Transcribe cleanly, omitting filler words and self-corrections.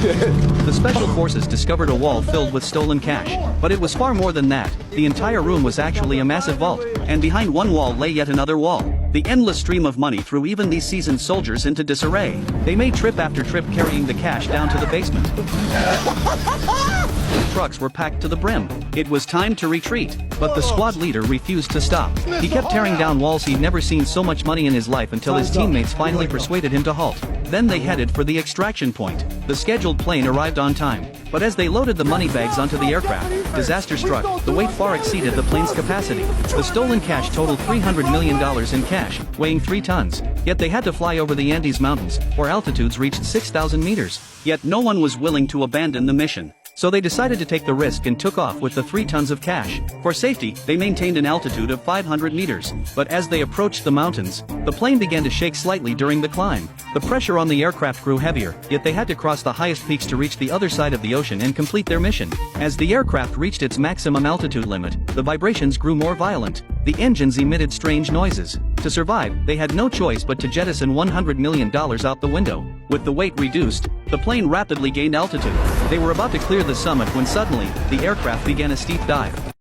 shit. The special forces discovered a wall filled with stolen cash. But it was far more than that. The entire room was actually a massive vault, and behind one wall lay yet another wall. The endless stream of money threw even these seasoned soldiers into disarray. They made trip after trip carrying the cash down to the basement. Trucks were packed to the brim. It was time to retreat, but the squad leader refused to stop. He kept tearing down walls. He'd never seen so much money in his life until his teammates finally persuaded him to halt. Then they headed for the extraction point. The scheduled plane arrived on time, but as they loaded the money bags onto the aircraft, disaster struck. The weight far exceeded the plane's capacity. The stolen cash totaled $300 million in cash, weighing 3 tons. Yet they had to fly over the Andes Mountains, where altitudes reached 6,000 meters. Yet no one was willing to abandon the mission. So they decided to take the risk and took off with the 3 tons of cash. For safety, they maintained an altitude of 500 meters. But as they approached the mountains, the plane began to shake slightly during the climb. The pressure on the aircraft grew heavier, yet they had to cross the highest peaks to reach the other side of the ocean and complete their mission. As the aircraft reached its maximum altitude limit, the vibrations grew more violent. The engines emitted strange noises. To survive, they had no choice but to jettison $100 million out the window. With the weight reduced, the plane rapidly gained altitude. They were about to clear the summit when suddenly, the aircraft began a steep dive.